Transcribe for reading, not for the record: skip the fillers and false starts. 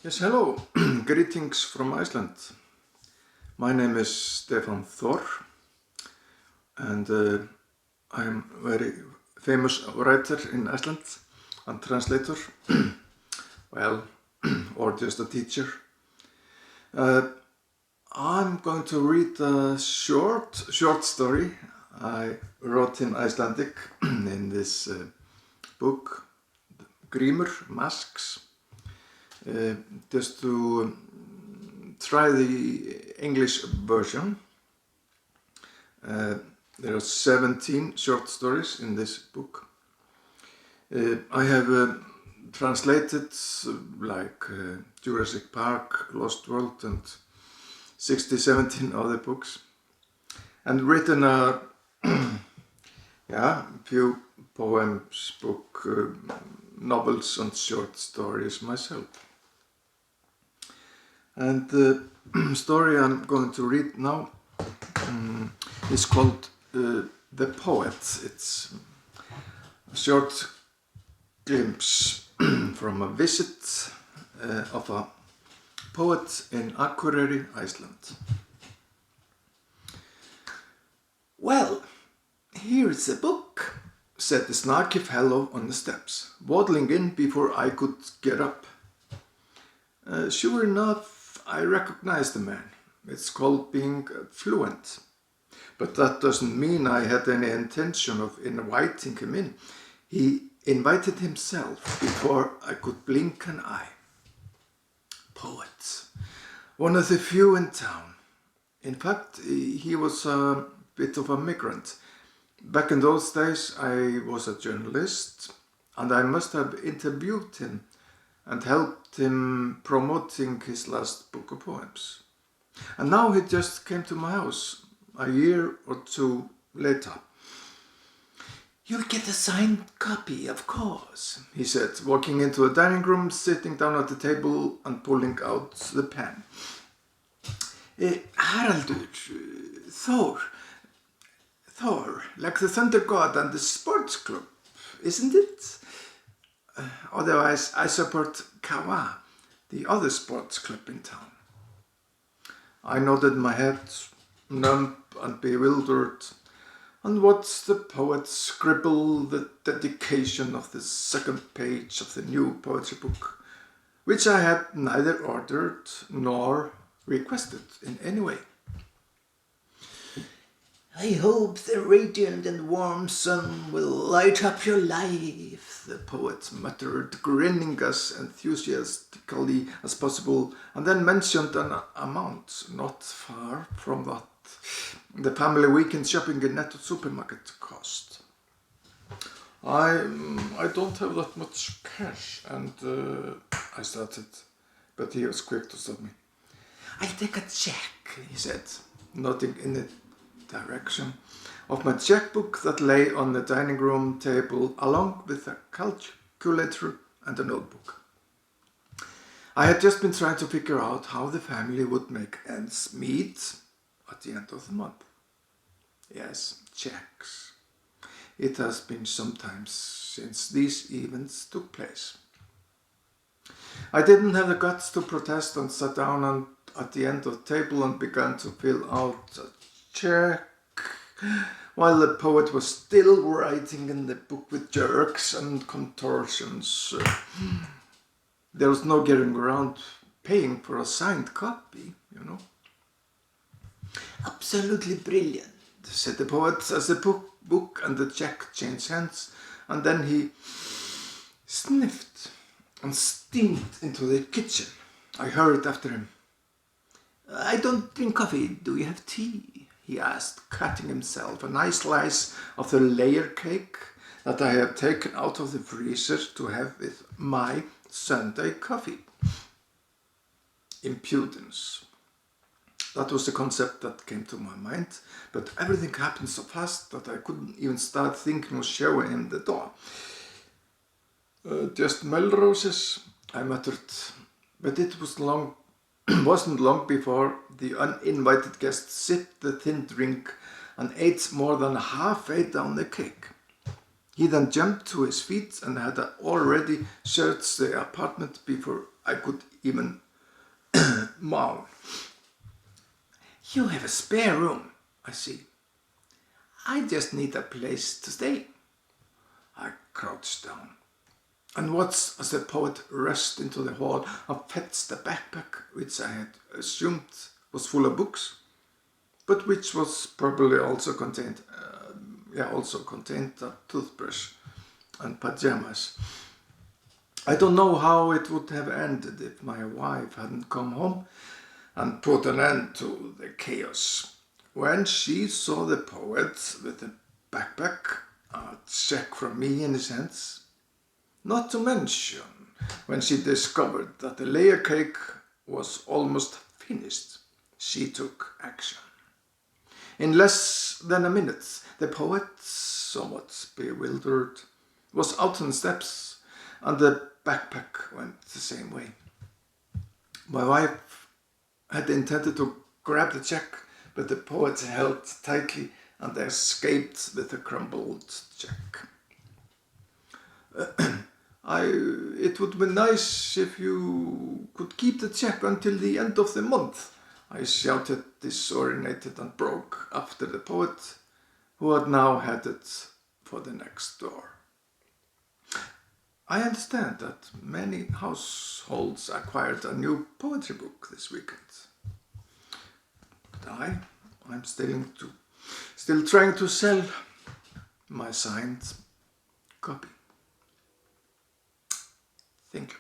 Yes, hello. Greetings from Iceland. My name is Stefán Thor, and I'm a very famous writer in Iceland and translator. Well, or just a teacher. I'm going to read a short story I wrote in Icelandic in this book, Grímur, Masks. Just to try the English version. There are 17 short stories in this book. I have translated like Jurassic Park, Lost World and 17 other books, and written a few poems, book, novels and short stories myself. And the story I'm going to read now is called The Poet. It's a short glimpse from a visit of a poet in Akureyri, Iceland. "Well, here's a book," said the snarky fellow on the steps, waddling in before I could get up. Sure enough, I recognized the man. It's called being fluent. But that doesn't mean I had any intention of inviting him in. He invited himself before I could blink an eye. Poet. One of the few in town. In fact, he was a bit of a migrant. Back in those days, I was a journalist, and I must have interviewed him and helped him promoting his last book of poems. And now he just came to my house a year or two later. "You'll get a signed copy, of course," he said, walking into a dining room, sitting down at the table and pulling out the pen. "Haraldur, Thor, like the Thunder God and the Sports Club, isn't it? Otherwise, I support Kawa, the other sports club in town." I nodded my head, numb and bewildered, and watched the poet scribble the dedication of the second page of the new poetry book, which I had neither ordered nor requested in any way. "I hope the radiant and warm sun will light up your life," the poet muttered, grinning as enthusiastically as possible, and then mentioned an amount not far from what the family weekend shopping in Netto supermarket cost. I don't have that much cash, and I started, but he was quick to stop me. "I'll take a check," he said, nodding in the direction of my checkbook that lay on the dining room table, along with a calculator and a notebook. I had just been trying to figure out how the family would make ends meet at the end of the month. Yes, checks. It has been some time since these events took place. I didn't have the guts to protest and sat down at the end of the table and began to fill out a check, while the poet was still writing in the book with jerks and contortions. There was no getting around paying for a signed copy, you know. "Absolutely brilliant," said the poet as the book and the check changed hands, and then he sniffed and steamed into the kitchen. I hurried after him. "I don't drink coffee. Do you have tea?" he asked, cutting himself a nice slice of the layer cake that I had taken out of the freezer to have with my Sunday coffee. Impudence. That was the concept that came to my mind, but everything happened so fast that I couldn't even start thinking of showing him the door. "Just Melroses," I muttered, but it wasn't long before the uninvited guest sipped the thin drink and ate more than halfway down the cake. He then jumped to his feet and had already searched the apartment before I could even moan. "You have a spare room, I see. I just need a place to stay." I crouched down and watched as the poet rushed into the hall and fetched a backpack which I had assumed was full of books, but which was probably also contained a toothbrush and pajamas. I don't know how it would have ended if my wife hadn't come home and put an end to the chaos. When she saw the poet with a backpack, a check from me in his hands, not to mention when she discovered that the layer cake was almost finished, she took action. In less than a minute, the poet, somewhat bewildered, was out on the steps, and the backpack went the same way. My wife had intended to grab the check, but the poet held tightly and escaped with the crumbled check. It would be nice if you could keep the check until the end of the month, I shouted, disorientated and broke, after the poet, who had now headed for the next door. I understand that many households acquired a new poetry book this weekend. But I'm still trying to sell my signed copy. Thank you.